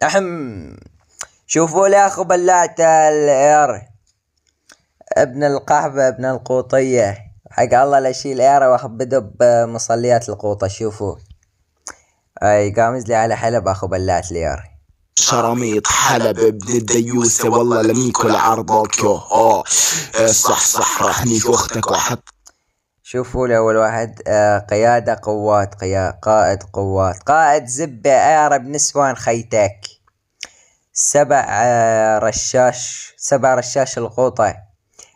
أحم. شوفوا لي أخو بلات الإير، ابن القحبة ابن القوطية، حق الله لا يشيل إيره وأخبده بمصليات القوطة. شوفوا أي قامز لي على حلب أخو بلات الإير. شرميط حلب ابن الديوسة والله لم يكل عرضك. صح راح نيجي أختك وحط. شوفوا لي أول واحد قيادة قوات، قائد قوات، قائد زبة إيره بنسوان خيتك. 7 رشاش القوطة،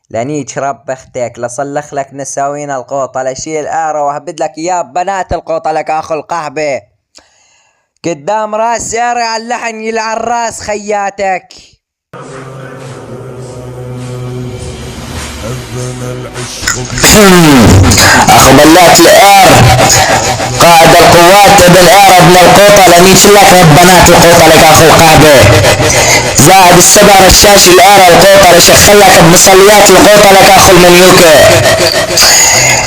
لانيج رب اختك لصلخ لك نساوين القوطة، لشيل إيره وهبد لك يا بنات القوطة لك أخو القحبة. قدام راس إيره على اللحن يلعن راس خياتك. أخو بلات الإير قائد القوات ابن إير ابن القوطة لنيش لك رب بنات القوطة لك أخو القحبة. زائد 7 رشاش الإير القوطة لشخلك بمصليات القوطة لك أخو المنيوكة.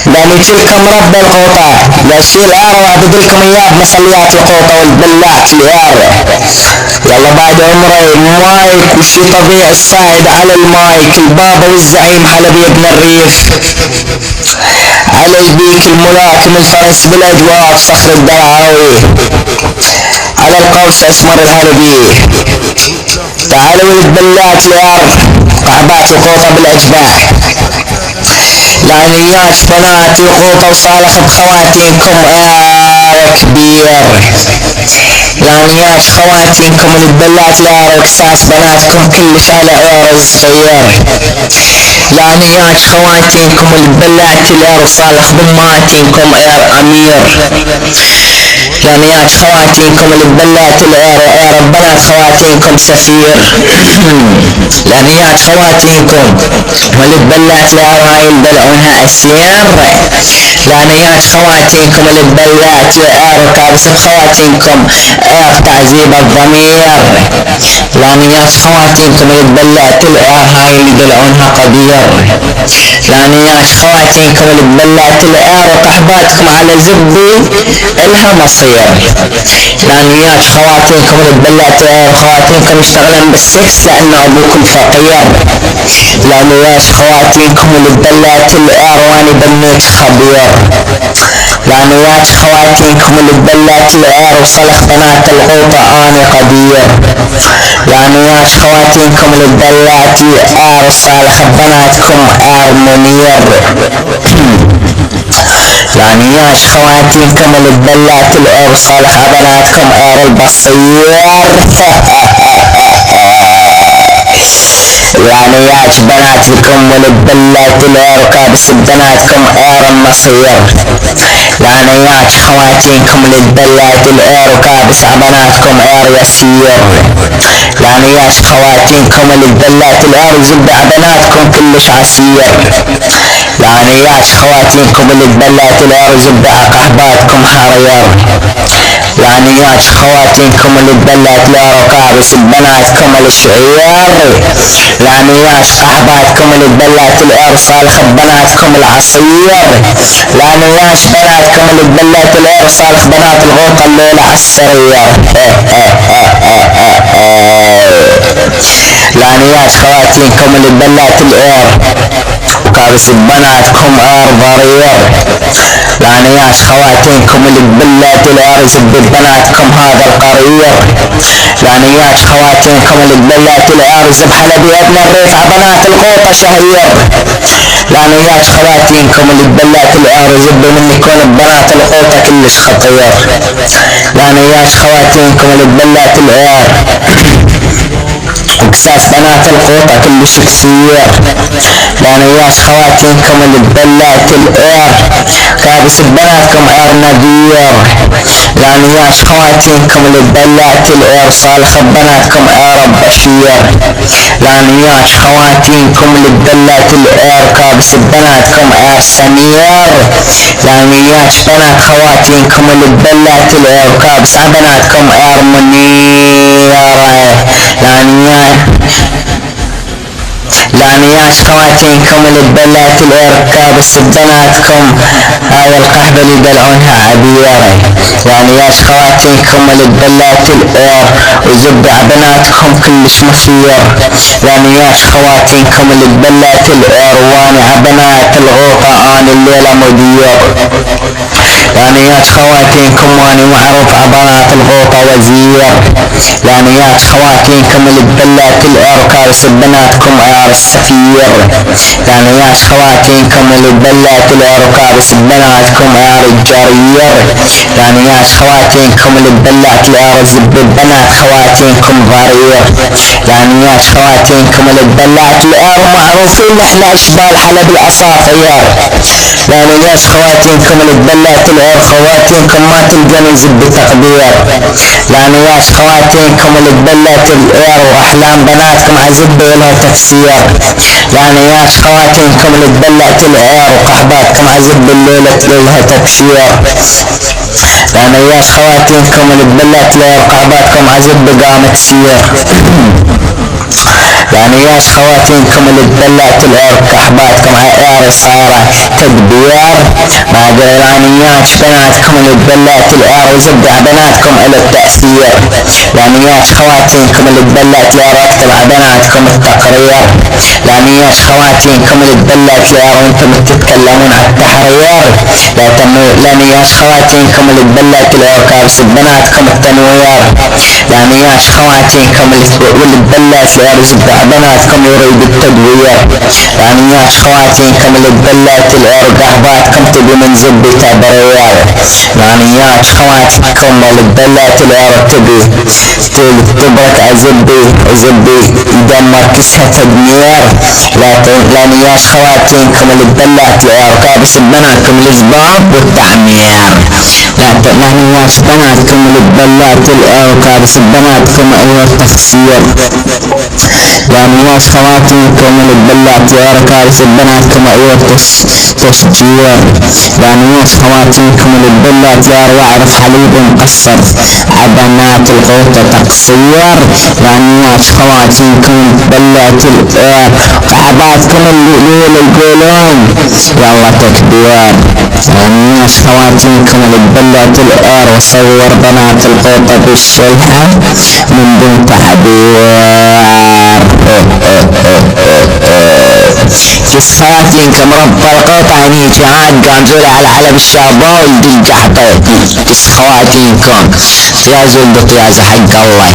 لنيش لكم رب القوطة لشيل إير وأبدلكم إياه بمصليات القوطة والبلات الإير. يلا بعد عمري مايك وشي طبيعي الصاعد على المايك، البابا والزعيم حلبي ابن الريف، على البيك الملاكم الفرس بالاجواء صخر الدرعاوي، على القوس اسمر الهربي. تعالوا ولد بلات الارض قعبات القوطة بالاجباع، لعنيات بنات القوطة وصالح بخواتينكم كبير. لعنيات خواتينكم البلات الار وكساس بناتكم كلش على عور صغير. لعنيات خواتينكم البلات الار وصالح بماتينكم امير. لعنيات خواتينكم البلات الار بنات خواتينكم سفير. لعنيات خواتينكم والبلات الار هاي يدلعونها اسير. لعنيات خواتينكم البلات الار وكابس بخواتينكم تعذيب الضمير. لعنيات خواتينكم البلات الار هاي يدلعونها قدير. لعنيات خواتينكم البلات الار وقحباتكم على زبي الها مصير. لعنيات خواتينكم البلات الار خواتينكم يشتغلن بالسكس لانه ابوكم فقير. لعنيات خواتينكم البلات الار واني بنيت خبير. لعنيات خواتينكم البلات الار وصلح بنات القوطة اني قدير. لعنيات خواتينكم البلات الار وصالح بناتكم منير. لعنيات خواتينكم البلات الار وصالح بناتكم البصير. لعنيات بناتكم والبلات الار وكابس بناتكم المصير. لعنيات خواتينكم للبلات الار وكابس بناتكم يسير. لعنيات خواتينكم للبلات الار وزبع بناتكم كلش عسير. لعنيات خواتينكم للبلات الار وزبع قحباتكم حرير. لعنيات خواتينكم للبلات الار وكابس بناتكم الشعير. لعنيات قحباتكم للبلات الار صالح بناتكم العصير. لعنيات بناتكم للبلات الار صالح بنات الغوطة الليلة عالسرير. لعنيات خواتينكم للبلات الار وكابس بناتكم ضرير. لعنيات خواتينكم للبلات الار زب بناتكم هذا القرير. لعنيات خواتينكم للبلات الار زب حلبي ابن الريف بنات القوطة شهير. لعنيات خواتينكم للبلات الار زب من يكون بنات القوطة كلش خطير. لعنيات خواتينكم للبلات الار وكساس بنات القوطة كلش كسير. لعنيات خواتينكم للبلات الار كابس بناتكم نذير. لعنيات خواتينكم للبلات الار صالح بناتكم بشير. لعنيات خواتينكم للبلات الار كابس بناتكم سمير. لعنيات بنات خواتينكم للبلات الار كابس بناتكم منير. لعنيات ياش خواتينكم اللي تبلعت الاركاب بناتكم هاي القحبة اللي يدلعونها عبيرة. يعني ياش خواتينكم اللي تبلعت الار وزبع بناتكم كلش مثير. يعني ياش خواتينكم اللي تبلعت الار واني عبنات الغوطة اني الليلة مدير. يعني ياش خواتينكم واني معروف عبنات الغوطة وزير. يعني ياش خواتينكم اللي تبلعت الار وكارس بناتكم عيار السفير. يعني ياش خواتينكم اللي تبلعت الار وكارس بناتكم عيار الجرير. يعني ياش خواتينكم اللي تبلعت الار زب بنات خواتينكم ضرير. يعني ياش خواتينكم اللي تبلعت الار معروفين نحن اشبال حلب الاساطير. يعني ياش خواتينكم اللي تبلعت الار خواتينكم ما تلقنوا زب تقدير. يعني ياش خواتينكم اللي تبلعت الار واحلام بناتكم عزب لها تفسير. يعني ياش خواتينكم اللي تبلعت الار وقحباتكم عزب الليلة لها تبشير. يعني ياش خواتينكم اللي تبلعت الار وقحباتكم عزب قامت سير. يعني ياش خواتينكم اللي تبلعت الار وقحباتكم عيار صارة تدبير. ما يعني ياش بناتكم اللي تبلعت الار وزبع بناتكم الى التأثير. يعني ياش خواتينكم اللي تبلعت الار واكتب بناتكم التقرير. يعني ياش خواتينكم اللي تبلعت الار وانتم تتكلمون عن التحرير. يعني ياش خواتينكم اللي تبلعت الار كارس بناتكم التنوير. يعني ياش خواتينكم اللي تبلعت الار وزبع بناتكم يريد التدوير. يعني ياش خواتينكم اللي تبلعت الار وقحباتكم تبي من زب تبرير. يعني ياش خواتينكم اللي تبلعت الار تبي تبرك عزبي وزبي يدمر كسها تدمير. لان ياش خواتينكم اللي تبلعت الار وكابس بناتكم الاسباب والتعمير. لان ياش بناتكم اللي تبلعت الار وكابس بناتكم ايوه التفسير. يعني ياش خواتينكم اللي تبلعت الار وكابس بناتكم ايوه تشجير. يعني ياش خواتينكم اللي تبلعت الار واعرف حليب مقصر عبنات الغوطة تقصير. يعني ياش خواتينكم تبلعت الار وقحباتكم اللي يقولون يلا تكبير. يعني ياش خواتينكم اللي تبلعت الار وصور بنات الغوطة بالشلحة من دون تعبير. كيس خواتينكم رب الغوطة يعني جهاد قانزول على حلب الشابة ولدي الجحطة. كيس خواتينكم يا زلدة يا حق الله.